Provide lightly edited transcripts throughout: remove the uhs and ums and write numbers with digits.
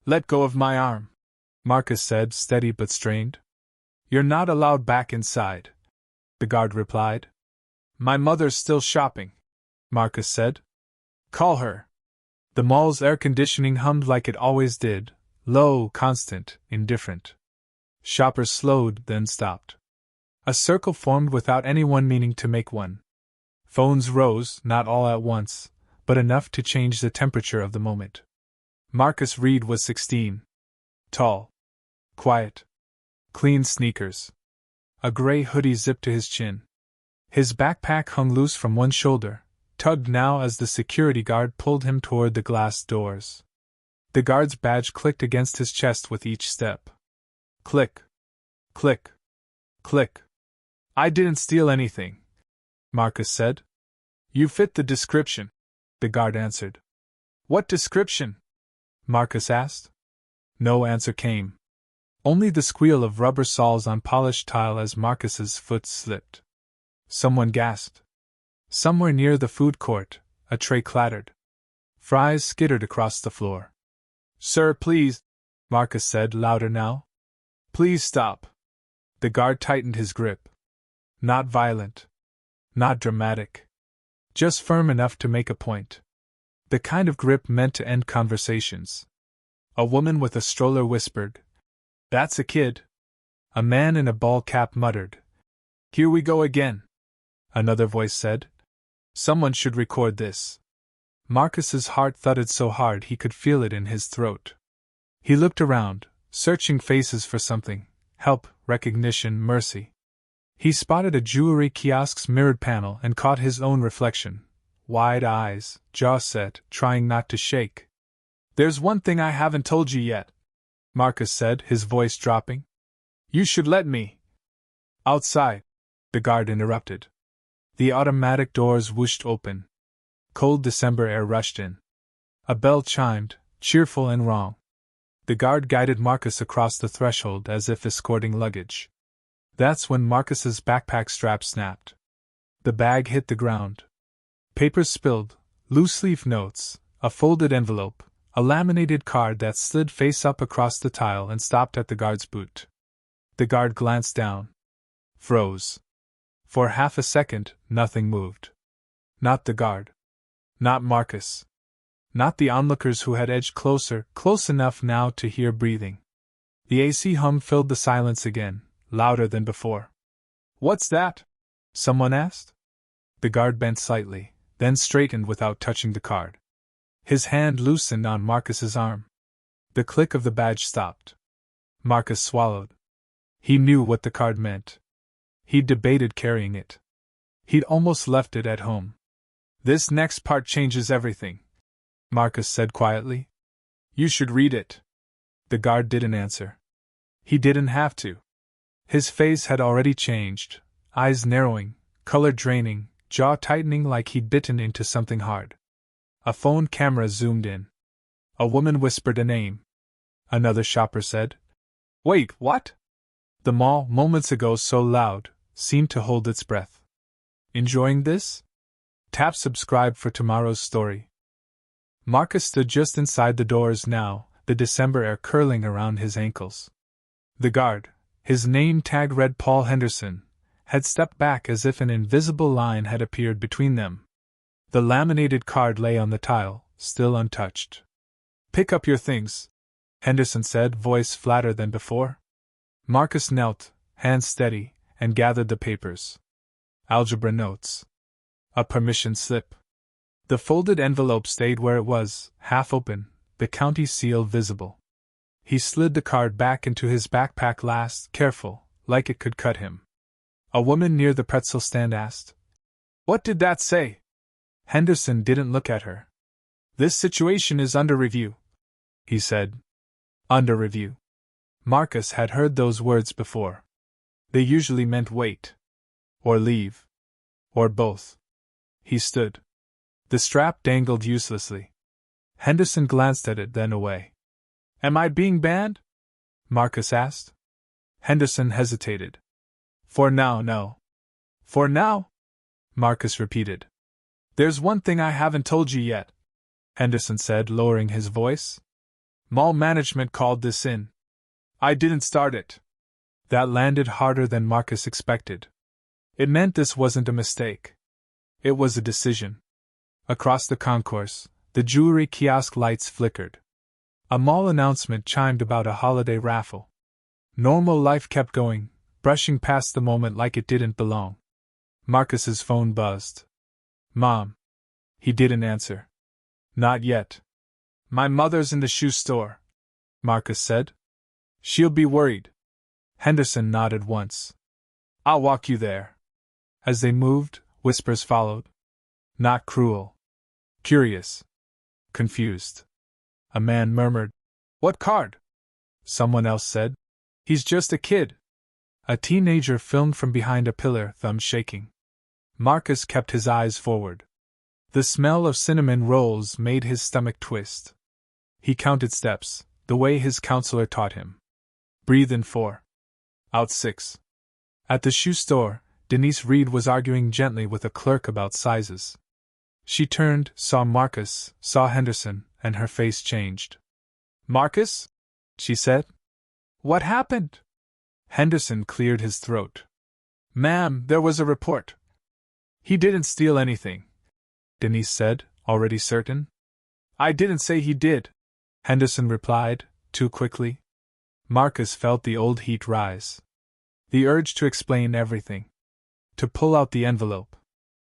Let go of my arm, Marcus said, steady but strained. You're not allowed back inside, the guard replied. My mother's still shopping, Marcus said. Call her. The mall's air conditioning hummed like it always did, low, constant, indifferent. Shoppers slowed, then stopped. A circle formed without anyone meaning to make one. Phones rose, not all at once, but enough to change the temperature of the moment. Marcus Reed was 16. Tall. Quiet. Clean sneakers. A gray hoodie zipped to his chin. His backpack hung loose from one shoulder, tugged now as the security guard pulled him toward the glass doors. The guard's badge clicked against his chest with each step. Click. Click. Click. I didn't steal anything, Marcus said. You fit the description, the guard answered. What description? Marcus asked. No answer came. Only the squeal of rubber soles on polished tile as Marcus's foot slipped. Someone gasped. Somewhere near the food court, a tray clattered. Fries skittered across the floor. Sir, please, Marcus said, louder now. Please stop. The guard tightened his grip. Not violent. Not dramatic. Just firm enough to make a point. The kind of grip meant to end conversations. A woman with a stroller whispered, That's a kid. A man in a ball cap muttered, Here we go again. Another voice said, Someone should record this. Marcus's heart thudded so hard he could feel it in his throat. He looked around, searching faces for something, help, recognition, mercy. He spotted a jewelry kiosk's mirrored panel and caught his own reflection. Wide eyes, jaw set, trying not to shake. There's one thing I haven't told you yet, Marcus said, his voice dropping. You should let me. Outside, the guard interrupted. The automatic doors whooshed open. Cold December air rushed in. A bell chimed, cheerful and wrong. The guard guided Marcus across the threshold as if escorting luggage. That's when Marcus's backpack strap snapped. The bag hit the ground. Papers spilled, loose-leaf notes, a folded envelope, a laminated card that slid face up across the tile and stopped at the guard's boot. The guard glanced down. Froze. For half a second, nothing moved. Not the guard. Not Marcus. Not the onlookers who had edged closer, close enough now to hear breathing. The AC hum filled the silence again, louder than before. What's that? Someone asked. The guard bent slightly, then straightened without touching the card. His hand loosened on Marcus's arm. The click of the badge stopped. Marcus swallowed. He knew what the card meant. He'd debated carrying it. He'd almost left it at home. This next part changes everything, Marcus said quietly. You should read it. The guard didn't answer. He didn't have to. His face had already changed, eyes narrowing, color draining, jaw tightening like he'd bitten into something hard. A phone camera zoomed in. A woman whispered a name. Another shopper said, Wait, what? The mall, moments ago so loud, seemed to hold its breath. Enjoying this? Tap subscribe for tomorrow's story. Marcus stood just inside the doors now, the December air curling around his ankles. The guard, his name tag read Paul Henderson, had stepped back as if an invisible line had appeared between them. The laminated card lay on the tile, still untouched. Pick up your things, Henderson said, voice flatter than before. Marcus knelt, hands steady, and gathered the papers. Algebra notes. A permission slip. The folded envelope stayed where it was, half open, the county seal visible. He slid the card back into his backpack last, careful, like it could cut him. A woman near the pretzel stand asked, What did that say? Henderson didn't look at her. This situation is under review, he said. Under review. Marcus had heard those words before. They usually meant wait. Or leave. Or both. He stood. The strap dangled uselessly. Henderson glanced at it, then away. Am I being banned? Marcus asked. Henderson hesitated. For now, no. For now? Marcus repeated. There's one thing I haven't told you yet, Henderson said, lowering his voice. Mall management called this in. I didn't start it. That landed harder than Marcus expected. It meant this wasn't a mistake. It was a decision. Across the concourse, the jewelry kiosk lights flickered. A mall announcement chimed about a holiday raffle. Normal life kept going, brushing past the moment like it didn't belong. Marcus's phone buzzed. Mom. He didn't answer. Not yet. My mother's in the shoe store, Marcus said. She'll be worried. Henderson nodded once. I'll walk you there. As they moved, whispers followed. Not cruel. Curious. Confused. A man murmured, What card? Someone else said, He's just a kid. A teenager filmed from behind a pillar, thumb shaking. Marcus kept his eyes forward. The smell of cinnamon rolls made his stomach twist. He counted steps, the way his counselor taught him. Breathe in 4. Out 6. At the shoe store, Denise Reed was arguing gently with a clerk about sizes. She turned, saw Marcus, saw Henderson, and her face changed. Marcus? She said. What happened? Henderson cleared his throat. Ma'am, there was a report. He didn't steal anything, Denise said, already certain. I didn't say he did, Henderson replied, too quickly. Marcus felt the old heat rise. The urge to explain everything. To pull out the envelope.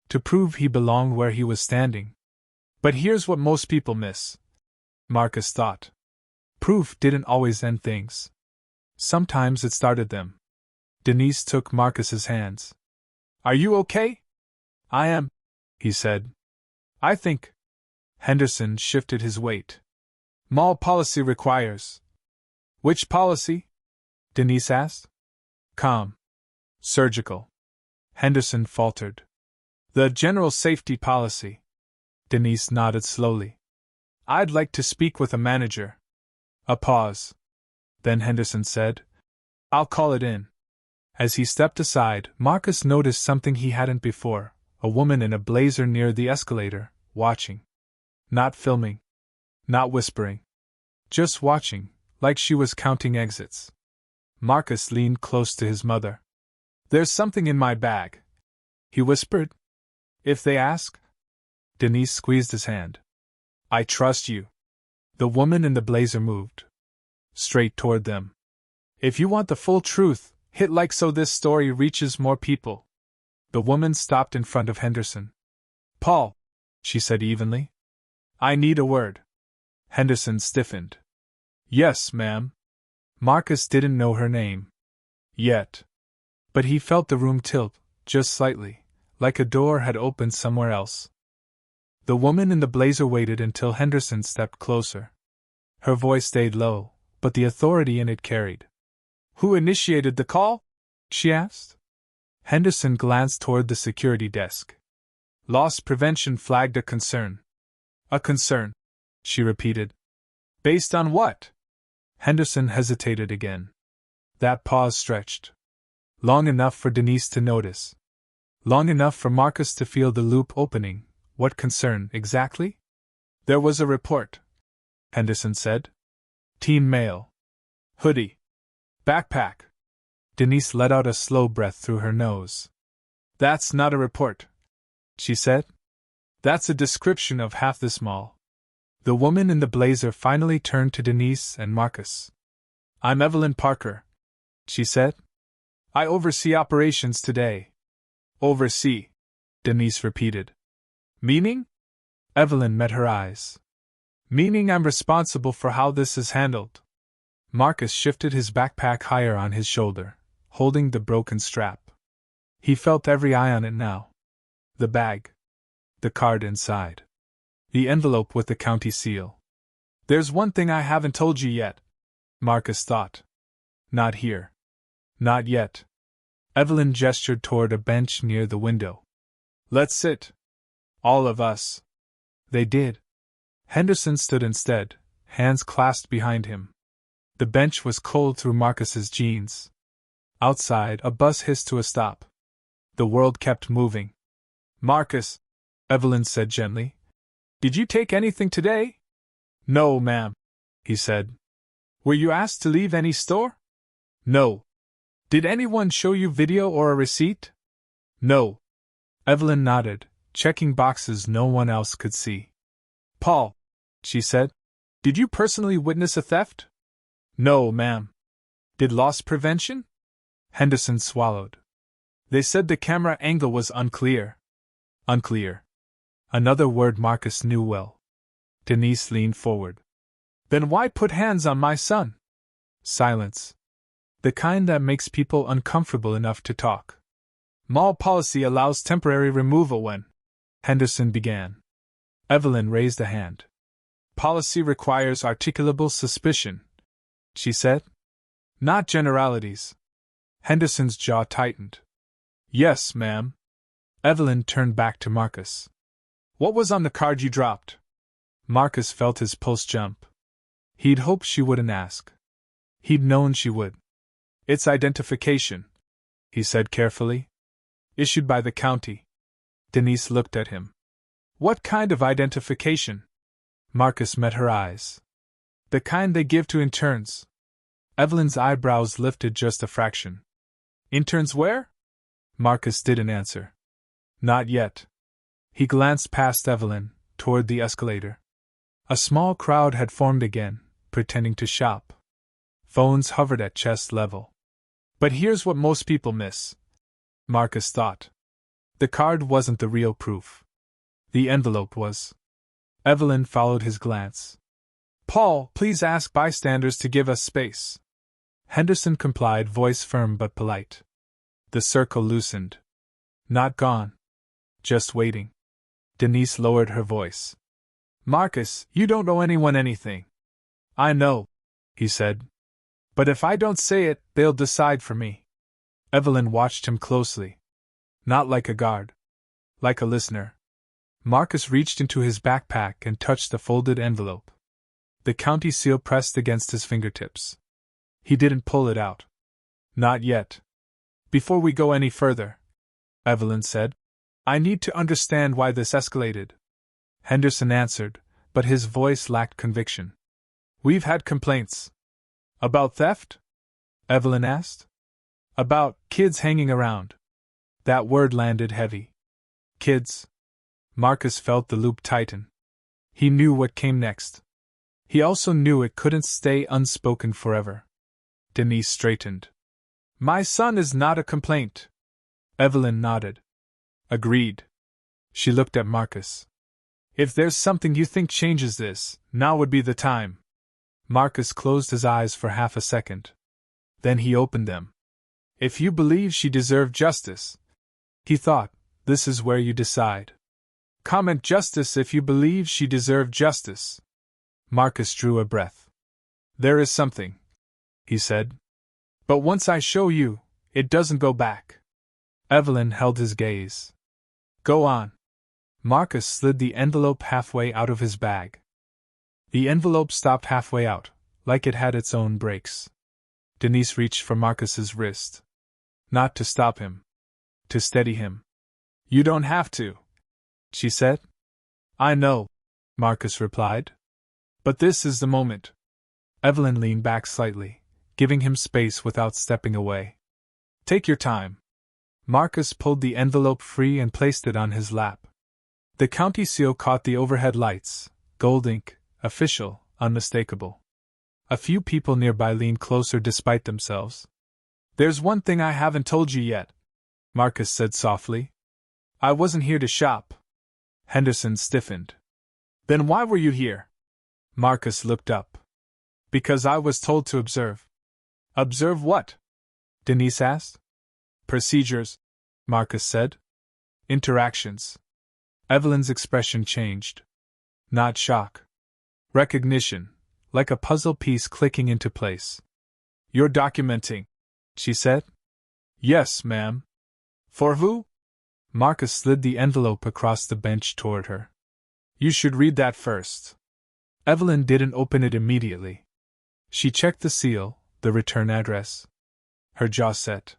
To prove he belonged where he was standing. But here's what most people miss, Marcus thought. Proof didn't always end things. Sometimes it started them. Denise took Marcus's hands. Are you okay? I am, he said. I think. Henderson shifted his weight. Mall policy requires. Which policy? Denise asked. Calm. Surgical. Henderson faltered. The general safety policy. Denise nodded slowly. I'd like to speak with a manager. A pause. Then Henderson said, I'll call it in. As he stepped aside, Marcus noticed something he hadn't before, a woman in a blazer near the escalator, watching. Not filming. Not whispering. Just watching, like she was counting exits. Marcus leaned close to his mother. There's something in my bag, he whispered. If they ask? Denise squeezed his hand. I trust you. The woman in the blazer moved. Straight toward them. If you want the full truth, hit like so this story reaches more people. The woman stopped in front of Henderson. Paul, she said evenly. I need a word. Henderson stiffened. Yes, ma'am. Marcus didn't know her name. Yet. But he felt the room tilt, just slightly, like a door had opened somewhere else. The woman in the blazer waited until Henderson stepped closer. Her voice stayed low, but the authority in it carried. Who initiated the call? She asked. Henderson glanced toward the security desk. Loss prevention flagged a concern. A concern, she repeated. Based on what? Henderson hesitated again. That pause stretched. Long enough for Denise to notice. Long enough for Marcus to feel the loop opening. What concern, exactly? There was a report, Henderson said. Teen male. Hoodie. Backpack. Denise let out a slow breath through her nose. That's not a report, she said. That's a description of half this mall. The woman in the blazer finally turned to Denise and Marcus. I'm Evelyn Parker, she said. I oversee operations today. Oversee, Denise repeated. Meaning? Evelyn met her eyes. Meaning I'm responsible for how this is handled. Marcus shifted his backpack higher on his shoulder, holding the broken strap. He felt every eye on it now. The bag. The card inside. The envelope with the county seal. There's one thing I haven't told you yet, Marcus thought. Not here. Not yet. Evelyn gestured toward a bench near the window. Let's sit. All of us. They did. Henderson stood instead, hands clasped behind him. The bench was cold through Marcus's jeans. Outside, a bus hissed to a stop. The world kept moving. Marcus, Evelyn said gently. Did you take anything today? No, ma'am, he said. Were you asked to leave any store? No. Did anyone show you video or a receipt? No. Evelyn nodded, checking boxes no one else could see. Paul, she said, did you personally witness a theft? No, ma'am. Did loss prevention? Henderson swallowed. They said the camera angle was unclear. Unclear. Another word Marcus knew well. Denise leaned forward. Then why put hands on my son? Silence. The kind that makes people uncomfortable enough to talk. Mall policy allows temporary removal when. Henderson began. Evelyn raised a hand. Policy requires articulable suspicion, she said. Not generalities. Henderson's jaw tightened. Yes, ma'am. Evelyn turned back to Marcus. What was on the card you dropped? Marcus felt his pulse jump. He'd hoped she wouldn't ask. He'd known she would. It's identification, he said carefully. Issued by the county. Denise looked at him. What kind of identification? Marcus met her eyes. The kind they give to interns. Evelyn's eyebrows lifted just a fraction. Interns where? Marcus didn't answer. Not yet. He glanced past Evelyn, toward the escalator. A small crowd had formed again, pretending to shop. Phones hovered at chest level. But here's what most people miss, Marcus thought. The card wasn't the real proof. The envelope was. Evelyn followed his glance. Paul, please ask bystanders to give us space. Henderson complied, voice firm but polite. The circle loosened. Not gone. Just waiting. Denise lowered her voice. Marcus, you don't owe anyone anything. I know, he said. But if I don't say it, they'll decide for me. Evelyn watched him closely. Not like a guard. Like a listener. Marcus reached into his backpack and touched the folded envelope. The county seal pressed against his fingertips. He didn't pull it out. Not yet. Before we go any further, Evelyn said, I need to understand why this escalated. Henderson answered, but his voice lacked conviction. We've had complaints. About theft? Evelyn asked. About kids hanging around. That word landed heavy. Kids. Marcus felt the loop tighten. He knew what came next. He also knew it couldn't stay unspoken forever. Denise straightened. My son is not a complaint. Evelyn nodded. Agreed. She looked at Marcus. If there's something you think changes this, now would be the time. Marcus closed his eyes for half a second. Then he opened them. If you believe she deserved justice, he thought, this is where you decide. Comment justice if you believe she deserved justice. Marcus drew a breath. There is something, he said. But once I show you, it doesn't go back. Evelyn held his gaze. Go on. Marcus slid the envelope halfway out of his bag. The envelope stopped halfway out, like it had its own brakes. Denise reached for Marcus's wrist. Not to stop him. To steady him. You don't have to, she said. I know, Marcus replied. But this is the moment. Evelyn leaned back slightly, giving him space without stepping away. Take your time. Marcus pulled the envelope free and placed it on his lap. The county seal caught the overhead lights, gold ink, official, unmistakable. A few people nearby leaned closer despite themselves. There's one thing I haven't told you yet, Marcus said softly. I wasn't here to shop. Henderson stiffened. Then why were you here? Marcus looked up. Because I was told to observe. Observe what? Denise asked. Procedures, Marcus said. Interactions. Evelyn's expression changed. Not shock. Recognition, like a puzzle piece clicking into place. You're documenting, she said. Yes, ma'am. For who? Marcus slid the envelope across the bench toward her. You should read that first. Evelyn didn't open it immediately. She checked the seal, the return address. Her jaw set.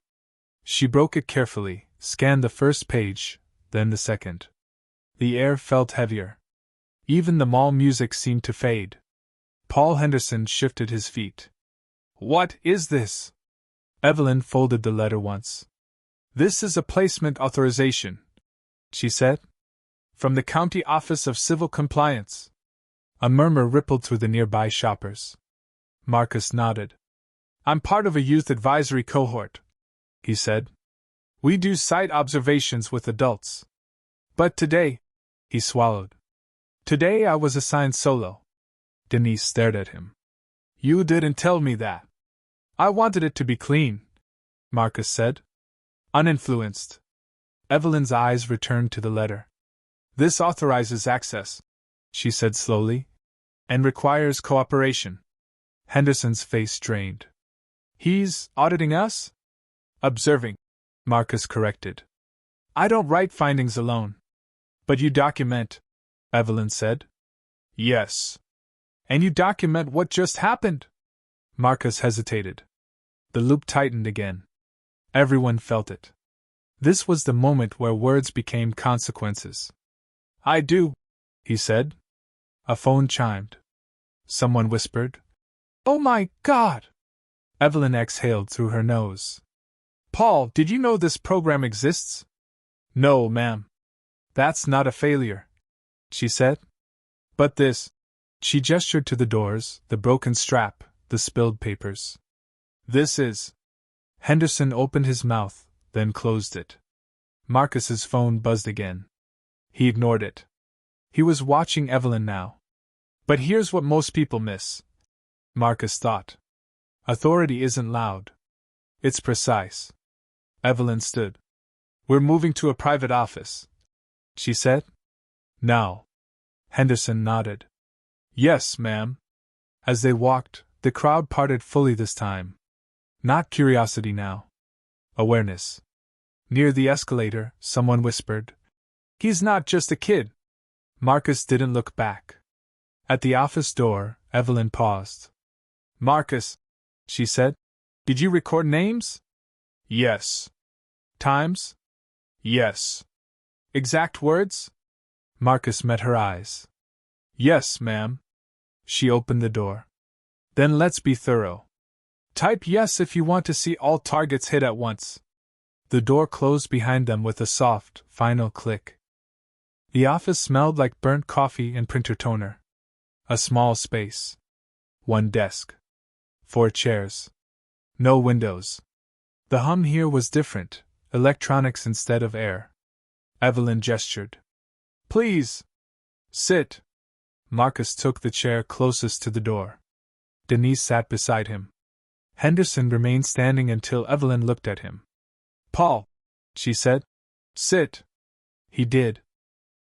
She broke it carefully, scanned the first page, then the second. The air felt heavier. Even the mall music seemed to fade. Paul Henderson shifted his feet. What is this? Evelyn folded the letter once. This is a placement authorization, she said. From the County Office of Civil Compliance. A murmur rippled through the nearby shoppers. Marcus nodded. I'm part of a youth advisory cohort, he said. We do site observations with adults. But today, he swallowed. Today I was assigned solo. Denise stared at him. You didn't tell me that. I wanted it to be clean, Marcus said. Uninfluenced. Evelyn's eyes returned to the letter. This authorizes access, she said slowly, and requires cooperation. Henderson's face drained. He's auditing us? Observing, Marcus corrected. I don't write findings alone. But you document, Evelyn said. Yes. And you document what just happened? Marcus hesitated. The loop tightened again. Everyone felt it. This was the moment where words became consequences. I do, he said. A phone chimed. Someone whispered, Oh my God! Evelyn exhaled through her nose. Paul, did you know this program exists? No, ma'am. That's not a failure, she said. But this. She gestured to the doors, the broken strap, the spilled papers. This is. Henderson opened his mouth, then closed it. Marcus's phone buzzed again. He ignored it. He was watching Evelyn now. But here's what most people miss, Marcus thought. Authority isn't loud. It's precise. Evelyn stood. We're moving to a private office, she said. Now. Henderson nodded. Yes, ma'am. As they walked, the crowd parted fully this time. Not curiosity now. Awareness. Near the escalator, someone whispered, He's not just a kid. Marcus didn't look back. At the office door, Evelyn paused. Marcus, she said, did you record names? Yes. Times? Yes. Exact words? Marcus met her eyes. Yes, ma'am. She opened the door. Then let's be thorough. Type yes if you want to see all targets hit at once. The door closed behind them with a soft, final click. The office smelled like burnt coffee and printer toner. A small space. One desk. 4 chairs. No windows. The hum here was different, electronics instead of air. Evelyn gestured. Please. Sit. Marcus took the chair closest to the door. Denise sat beside him. Henderson remained standing until Evelyn looked at him. Paul, she said. Sit. He did.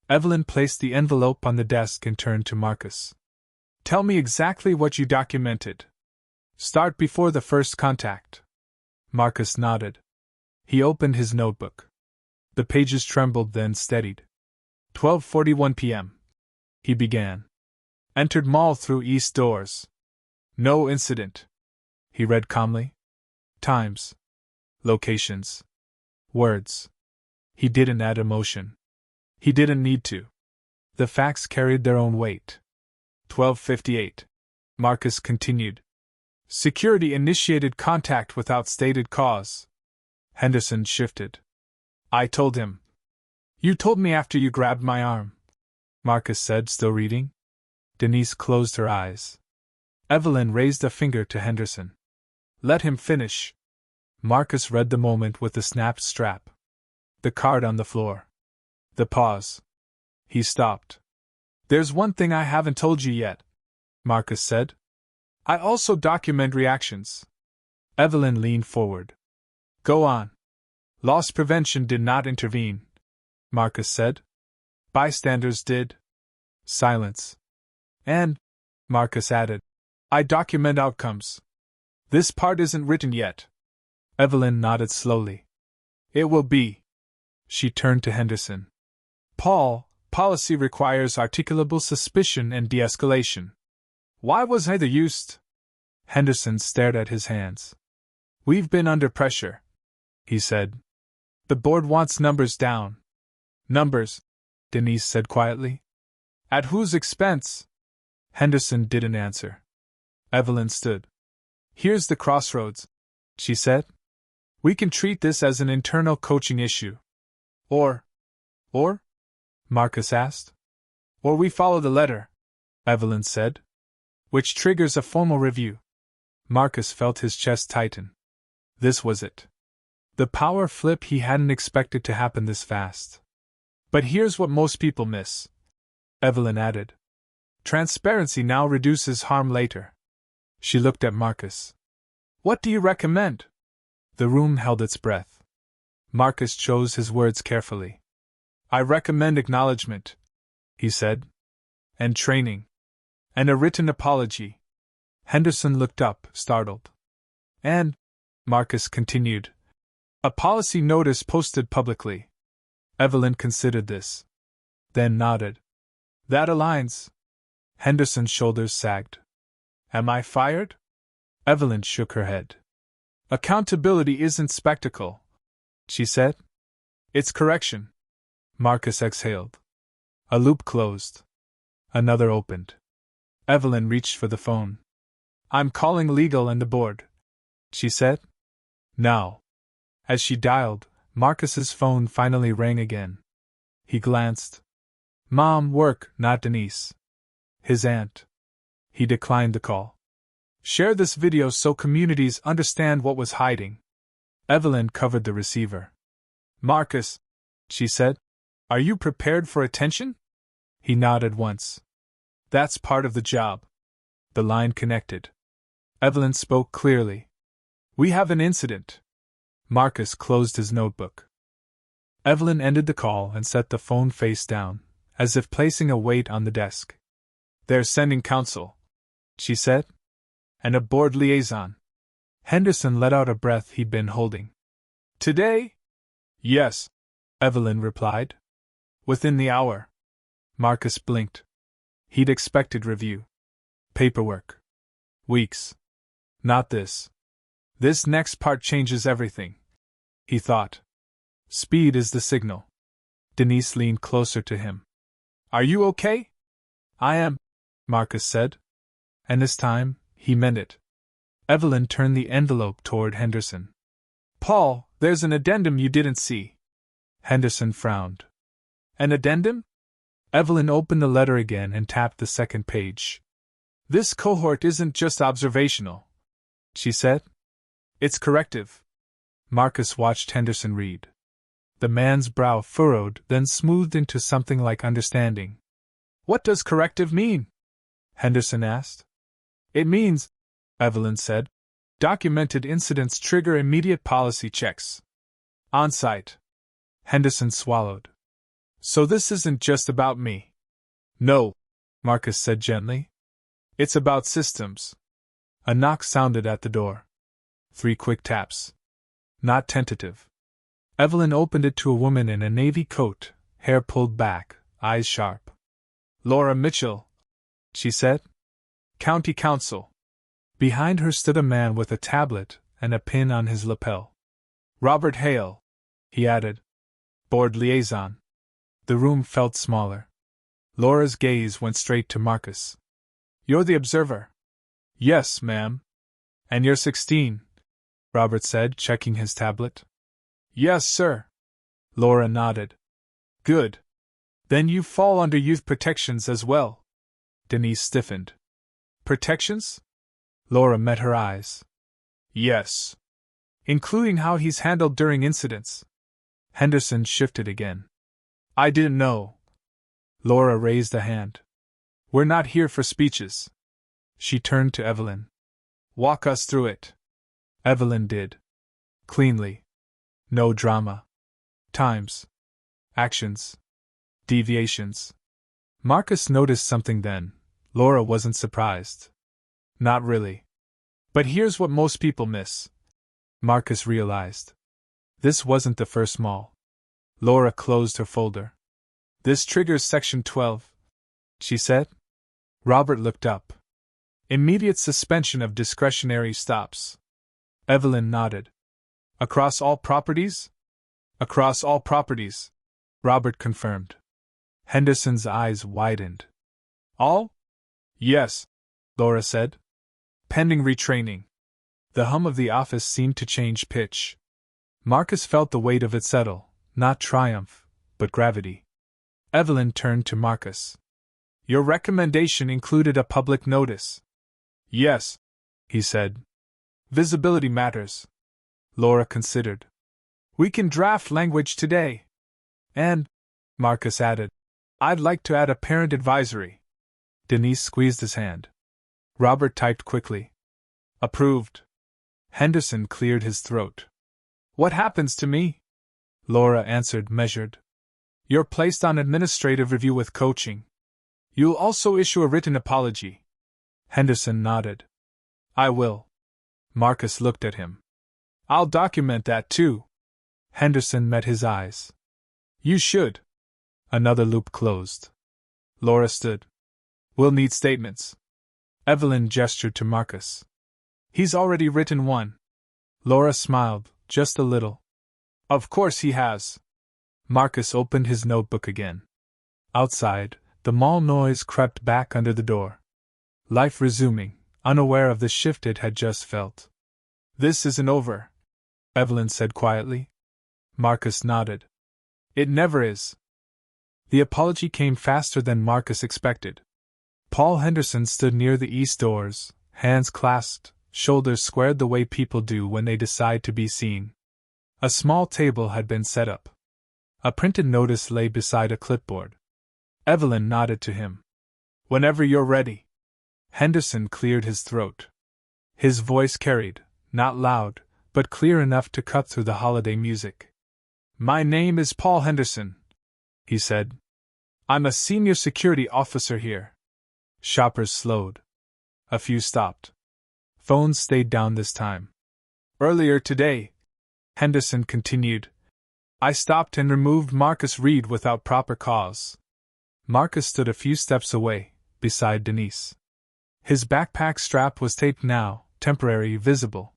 Evelyn placed the envelope on the desk and turned to Marcus. Tell me exactly what you documented. Start before the first contact. Marcus nodded. He opened his notebook. The pages trembled, then steadied. 12:41 p.m. He began. Entered mall through east doors. No incident. He read calmly. Times. Locations. Words. He didn't add emotion. He didn't need to. The facts carried their own weight. 12:58. Marcus continued. Security initiated contact without stated cause. Henderson shifted. I told him. You told me after you grabbed my arm, Marcus said, still reading. Denise closed her eyes. Evelyn raised a finger to Henderson. Let him finish. Marcus read the moment with the snapped strap. The card on the floor. The pause. He stopped. There's one thing I haven't told you yet, Marcus said. I also document reactions. Evelyn leaned forward. Go on. Loss prevention did not intervene, Marcus said. Bystanders did. Silence. And, Marcus added, I document outcomes. This part isn't written yet. Evelyn nodded slowly. It will be. She turned to Henderson. Paul, policy requires articulable suspicion and de-escalation. Why was neither used? Henderson stared at his hands. We've been under pressure, he said. The board wants numbers down. Numbers, Denise said quietly. At whose expense? Henderson didn't answer. Evelyn stood. Here's the crossroads, she said. We can treat this as an internal coaching issue. Or? Marcus asked. Or we follow the letter, Evelyn said. Which triggers a formal review. Marcus felt his chest tighten. This was it. The power flip he hadn't expected to happen this fast. But here's what most people miss, Evelyn added. Transparency now reduces harm later. She looked at Marcus. What do you recommend? The room held its breath. Marcus chose his words carefully. I recommend acknowledgement, he said. And training. And a written apology. Henderson looked up, startled. And, Marcus continued, a policy notice posted publicly. Evelyn considered this. Then nodded. That aligns. Henderson's shoulders sagged. Am I fired? Evelyn shook her head. Accountability isn't spectacle, she said. It's correction. Marcus exhaled. A loop closed. Another opened. Evelyn reached for the phone. I'm calling legal and the board, she said. Now. As she dialed, Marcus's phone finally rang again. He glanced. Mom, work, not Denise. His aunt. He declined the call. Share this video so communities understand what was hiding. Evelyn covered the receiver. Marcus, she said, are you prepared for attention? He nodded once. That's part of the job. The line connected. Evelyn spoke clearly. We have an incident. Marcus closed his notebook. Evelyn ended the call and set the phone face down, as if placing a weight on the desk. They're sending counsel, she said. And a board liaison. Henderson let out a breath he'd been holding. Today? Yes, Evelyn replied. Within the hour. Marcus blinked. He'd expected review. Paperwork. Weeks. Not this. This next part changes everything, he thought. Speed is the signal. Denise leaned closer to him. Are you okay? I am, Marcus said. And this time, he meant it. Evelyn turned the envelope toward Henderson. Paul, there's an addendum you didn't see. Henderson frowned. An addendum? Evelyn opened the letter again and tapped the second page. This cohort isn't just observational, she said. It's corrective. Marcus watched Henderson read. The man's brow furrowed, then smoothed into something like understanding. What does corrective mean? Henderson asked. It means, Evelyn said, documented incidents trigger immediate policy checks. On-site. Henderson swallowed. So this isn't just about me. No, Marcus said gently. It's about systems. A knock sounded at the door. 3 quick taps. Not tentative. Evelyn opened it to a woman in a navy coat, hair pulled back, eyes sharp. Laura Mitchell, she said. County Council. Behind her stood a man with a tablet and a pin on his lapel. Robert Hale, he added. Board liaison. The room felt smaller. Laura's gaze went straight to Marcus. You're the observer. Yes, ma'am. And you're 16, Robert said, checking his tablet. Yes, sir. Laura nodded. Good. Then you fall under youth protections as well. Denise stiffened. Protections? Laura met her eyes. Yes. Including how he's handled during incidents. Henderson shifted again. I didn't know. Laura raised a hand. We're not here for speeches. She turned to Evelyn. Walk us through it. Evelyn did. Cleanly. No drama. Times. Actions. Deviations. Marcus noticed something then. Laura wasn't surprised. Not really. But here's what most people miss. Marcus realized. This wasn't the first mall. Laura closed her folder. This triggers Section 12, she said. Robert looked up. Immediate suspension of discretionary stops. Evelyn nodded. Across all properties? Across all properties, Robert confirmed. Henderson's eyes widened. All? Yes, Laura said. Pending retraining. The hum of the office seemed to change pitch. Marcus felt the weight of it settle, not triumph, but gravity. Evelyn turned to Marcus. Your recommendation included a public notice. Yes, he said. Visibility matters. Laura considered. We can draft language today. And, Marcus added, I'd like to add a parent advisory. Denise squeezed his hand. Robert typed quickly. Approved. Henderson cleared his throat. What happens to me? Laura answered, measured. You're placed on administrative review with coaching. You'll also issue a written apology. Henderson nodded. I will. Marcus looked at him. I'll document that too. Henderson met his eyes. You should. Another loop closed. Laura stood. We'll need statements. Evelyn gestured to Marcus. He's already written one. Laura smiled, just a little. Of course he has. Marcus opened his notebook again. Outside, the mall noise crept back under the door. Life resuming, unaware of the shift it had just felt. This isn't over, Evelyn said quietly. Marcus nodded. It never is. The apology came faster than Marcus expected. Paul Henderson stood near the east doors, hands clasped, shoulders squared the way people do when they decide to be seen. A small table had been set up. A printed notice lay beside a clipboard. Evelyn nodded to him. Whenever you're ready. Henderson cleared his throat. His voice carried, not loud, but clear enough to cut through the holiday music. My name is Paul Henderson, he said. I'm a senior security officer here. Shoppers slowed. A few stopped. Phones stayed down this time. Earlier today, Henderson continued, I stopped and removed Marcus Reed without proper cause. Marcus stood a few steps away, beside Denise. His backpack strap was taped now, temporary, visible.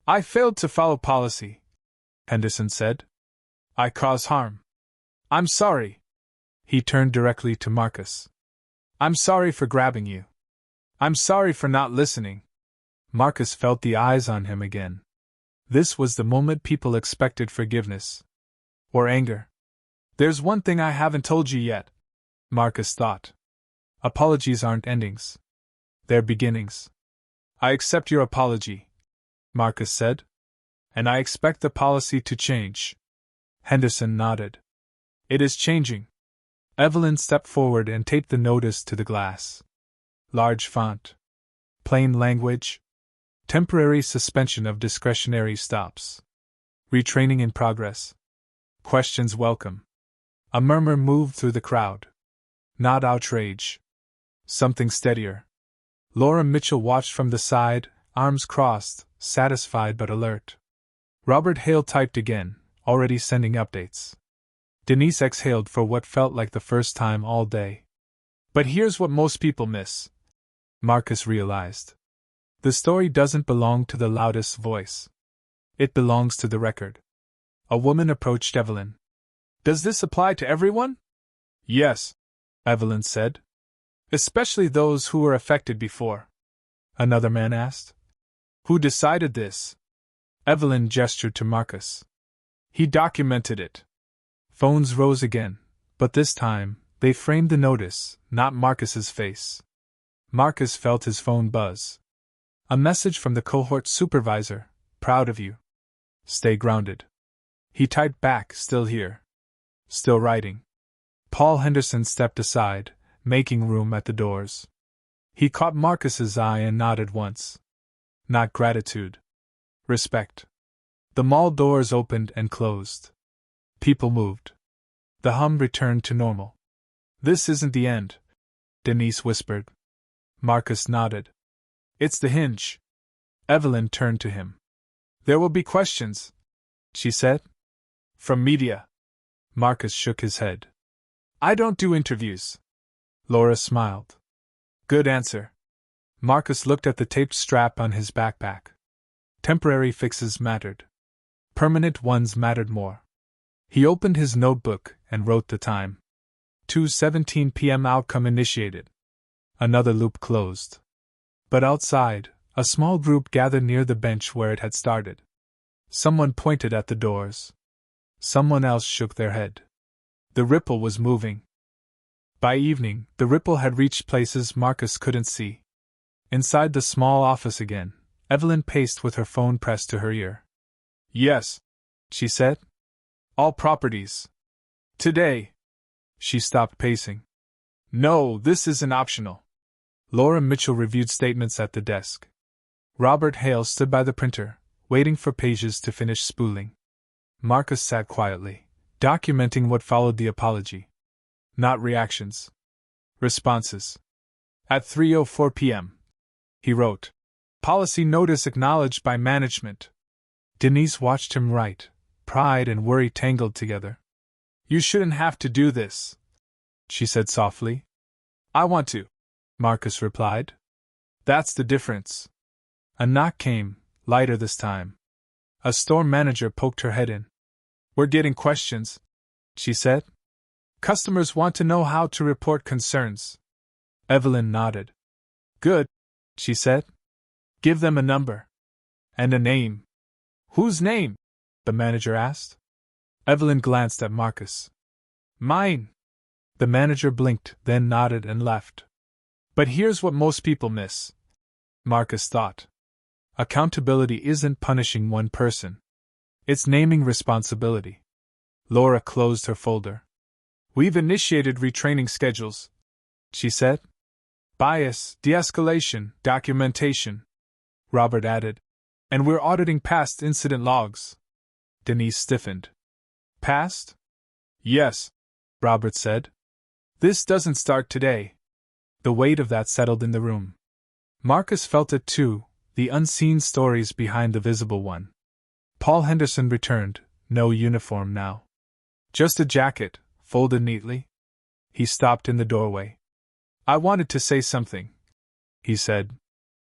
I failed to follow policy, Henderson said. I caused harm. I'm sorry. He turned directly to Marcus. I'm sorry for grabbing you. I'm sorry for not listening. Marcus felt the eyes on him again. This was the moment people expected forgiveness. Or anger. There's one thing I haven't told you yet, Marcus thought. Apologies aren't endings. They're beginnings. I accept your apology, Marcus said. And I expect the policy to change. Henderson nodded. It is changing. Evelyn stepped forward and taped the notice to the glass. Large font. Plain language. Temporary suspension of discretionary stops. Retraining in progress. Questions welcome. A murmur moved through the crowd. Not outrage. Something steadier. Laura Mitchell watched from the side, arms crossed, satisfied but alert. Robert Hale typed again, already sending updates. Denise exhaled for what felt like the first time all day. But here's what most people miss, Marcus realized. The story doesn't belong to the loudest voice. It belongs to the record. A woman approached Evelyn. Does this apply to everyone? Yes, Evelyn said. Especially those who were affected before. Another man asked. Who decided this? Evelyn gestured to Marcus. He documented it. Phones rose again, but this time, they framed the notice, not Marcus's face. Marcus felt his phone buzz. A message from the cohort supervisor, proud of you. Stay grounded. He typed back, still here. Still writing. Paul Henderson stepped aside, making room at the doors. He caught Marcus's eye and nodded once. Not gratitude. Respect. The mall doors opened and closed. People moved. The hum returned to normal. This isn't the end, Denise whispered. Marcus nodded. It's the hinge. Evelyn turned to him. There will be questions, she said. From media. Marcus shook his head. I don't do interviews. Laura smiled. Good answer. Marcus looked at the taped strap on his backpack. Temporary fixes mattered. Permanent ones mattered more. He opened his notebook and wrote the time. 2:17 p.m. Outcome initiated. Another loop closed. But outside, A small group gathered near the bench where it had started. Someone pointed at the doors. Someone else shook their head. The ripple was moving. By evening, the ripple had reached places Marcus couldn't see. Inside the small office again, Evelyn paced with her phone pressed to her ear. Yes, she said. All properties. Today. She stopped pacing. No, this isn't optional. Laura Mitchell reviewed statements at the desk. Robert Hale stood by the printer, waiting for pages to finish spooling. Marcus sat quietly, documenting what followed the apology. Not reactions. Responses. At 3:04 p.m. He wrote. Policy notice acknowledged by management. Denise watched him write, pride and worry tangled together. You shouldn't have to do this, she said softly. I want to, Marcus replied. That's the difference. A knock came, lighter this time. A store manager poked her head in. We're getting questions, she said. Customers want to know how to report concerns. Evelyn nodded. Good, she said. Give them a number. And a name. Whose name? The manager asked. Evelyn glanced at Marcus. Mine. The manager blinked, then nodded and left. But here's what most people miss, Marcus thought. Accountability isn't punishing one person. It's naming responsibility. Laura closed her folder. We've initiated retraining schedules, she said. Bias, de-escalation, documentation, Robert added. And we're auditing past incident logs. Denise stiffened. Past? Yes, Robert said. This doesn't start today. The weight of that settled in the room. Marcus felt it too, the unseen stories behind the visible one. Paul Henderson returned, no uniform now. Just a jacket, folded neatly. He stopped in the doorway. I wanted to say something, he said.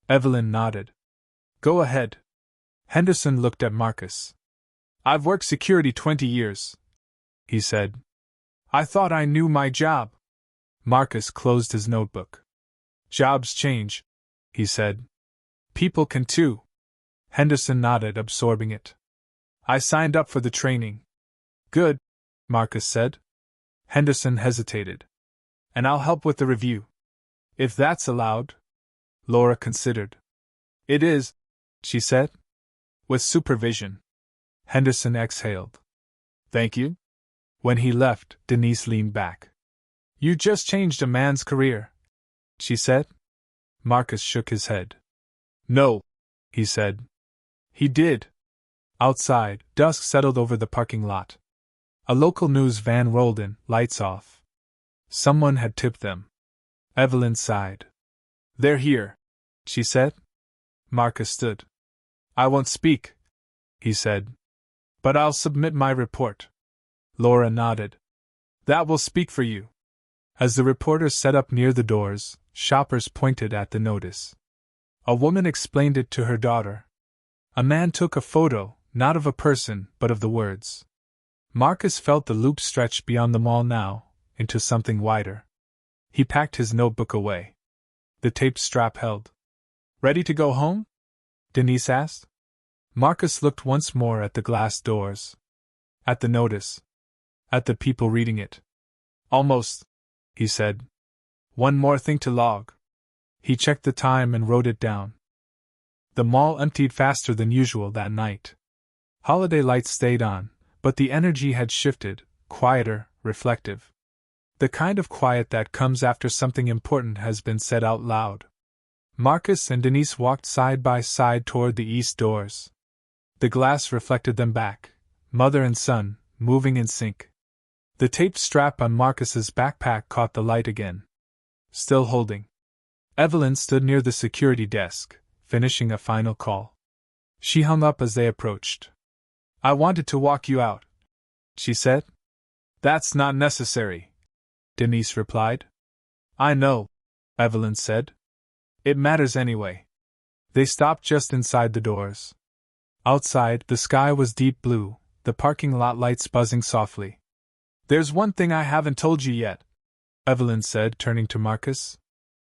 Evelyn nodded. Go ahead. Henderson looked at Marcus. I've worked security 20 years, he said. I thought I knew my job. Marcus closed his notebook. Jobs change, he said. People can too. Henderson nodded, absorbing it. I signed up for the training. Good, Marcus said. Henderson hesitated. And I'll help with the review. If that's allowed. Laura considered. It is, she said. With supervision. Henderson exhaled. Thank you. When he left, Denise leaned back. You just changed a man's career, she said. Marcus shook his head. No, he said. He did. Outside, dusk settled over the parking lot. A local news van rolled in, lights off. Someone had tipped them. Evelyn sighed. They're here, she said. Marcus stood. I won't speak, he said. But I'll submit my report. Laura nodded. That will speak for you. As the reporters set up near the doors, shoppers pointed at the notice. A woman explained it to her daughter. A man took a photo, not of a person, but of the words. Marcus felt the loop stretch beyond the mall now, into something wider. He packed his notebook away. The tape strap held. Ready to go home? Denise asked. Marcus looked once more at the glass doors. At the notice. At the people reading it. Almost, he said. One more thing to log. He checked the time and wrote it down. The mall emptied faster than usual that night. Holiday lights stayed on, but the energy had shifted, quieter, reflective. The kind of quiet that comes after something important has been said out loud. Marcus and Denise walked side by side toward the east doors. The glass reflected them back, mother and son, moving in sync. The tape strap on Marcus's backpack caught the light again. Still holding. Evelyn stood near the security desk, finishing a final call. She hung up as they approached. I wanted to walk you out, she said. That's not necessary, Denise replied. I know, Evelyn said. It matters anyway. They stopped just inside the doors. Outside, the sky was deep blue, the parking lot lights buzzing softly. There's one thing I haven't told you yet, Evelyn said, turning to Marcus.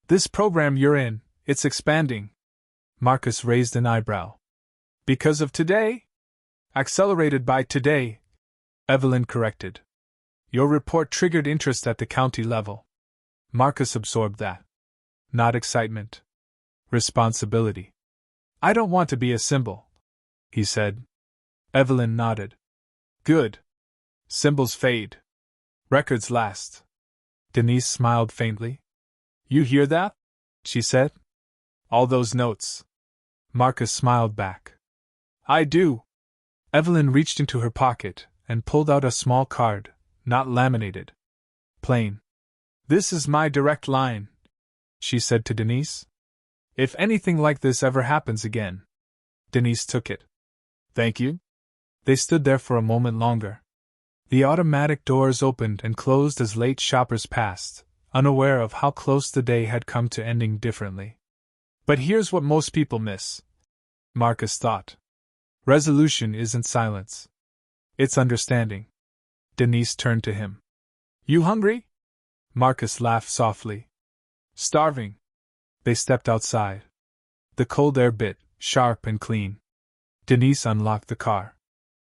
This program you're in, it's expanding. Marcus raised an eyebrow. Because of today? Accelerated by today, Evelyn corrected. Your report triggered interest at the county level. Marcus absorbed that. Not excitement. Responsibility. I don't want to be a symbol, he said. Evelyn nodded. Good. Symbols fade. Records last. Denise smiled faintly. You hear that? She said. All those notes. Marcus smiled back. I do. Evelyn reached into her pocket and pulled out a small card, not laminated. Plain. This is my direct line, she said to Denise. If anything like this ever happens again. Denise took it. Thank you. They stood there for a moment longer. The automatic doors opened and closed as late shoppers passed, unaware of how close the day had come to ending differently. But here's what most people miss, Marcus thought. Resolution isn't silence. It's understanding. Denise turned to him. You hungry? Marcus laughed softly. Starving. They stepped outside. The cold air bit, sharp and clean. Denise unlocked the car.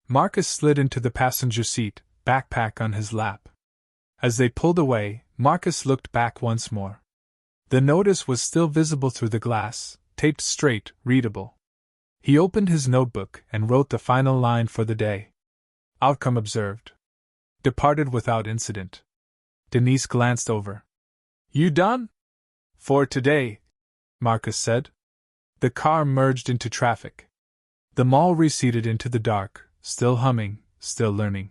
Marcus slid into the passenger seat, backpack on his lap. As they pulled away, Marcus looked back once more. The notice was still visible through the glass, taped straight, readable. He opened his notebook and wrote the final line for the day. Outcome observed. Departed without incident. Denise glanced over. You done? For today, Marcus said. The car merged into traffic. The mall receded into the dark, still humming, still learning.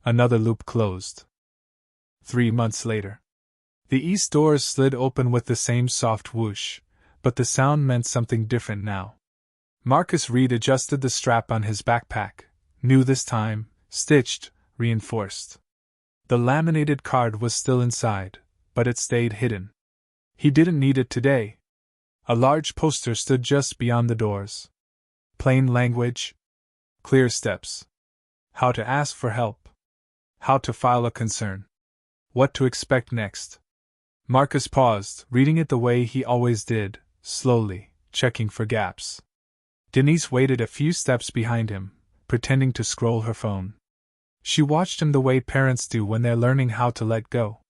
Another loop closed. 3 months later. The east doors slid open with the same soft whoosh, but the sound meant something different now. Marcus Reed adjusted the strap on his backpack, new this time, stitched, reinforced. The laminated card was still inside, but it stayed hidden. He didn't need it today. A large poster stood just beyond the doors. Plain language. Clear steps. How to ask for help. How to file a concern. What to expect next. Marcus paused, reading it the way he always did, slowly, checking for gaps. Denise waited a few steps behind him, pretending to scroll her phone. She watched him the way parents do when they're learning how to let go.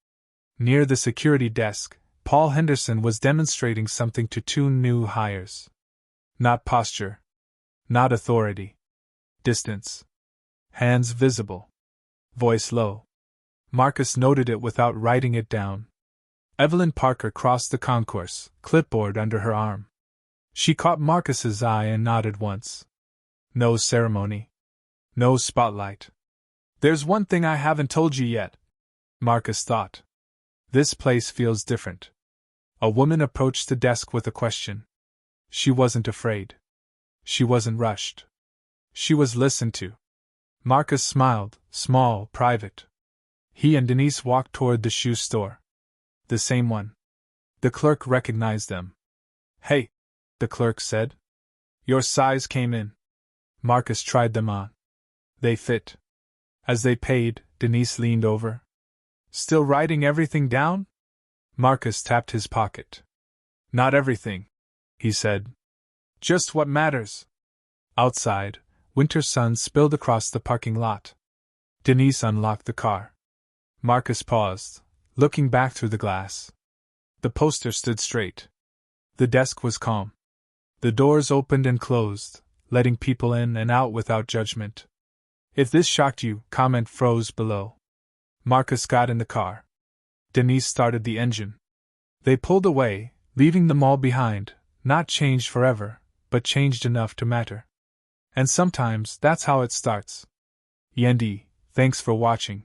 Near the security desk, Paul Henderson was demonstrating something to 2 new hires. Not posture. Not authority. Distance. Hands visible. Voice low. Marcus noted it without writing it down. Evelyn Parker crossed the concourse, clipboard under her arm. She caught Marcus's eye and nodded once. No ceremony. No spotlight. There's one thing I haven't told you yet, Marcus thought. This place feels different. A woman approached the desk with a question. She wasn't afraid. She wasn't rushed. She was listened to. Marcus smiled, small, private. He and Denise walked toward the shoe store. The same one. The clerk recognized them. Hey, the clerk said. Your size came in. Marcus tried them on. They fit. As they paid, Denise leaned over. Still writing everything down? Marcus tapped his pocket. Not everything, he said. Just what matters. Outside, winter sun spilled across the parking lot. Denise unlocked the car. Marcus paused, looking back through the glass. The poster stood straight. The desk was calm. The doors opened and closed, letting people in and out without judgment. If this shocked you, comment froze below. Marcus got in the car. Denise started the engine. They pulled away, leaving the mall behind, not changed forever, but changed enough to matter. And sometimes that's how it starts. Yendi, thanks for watching.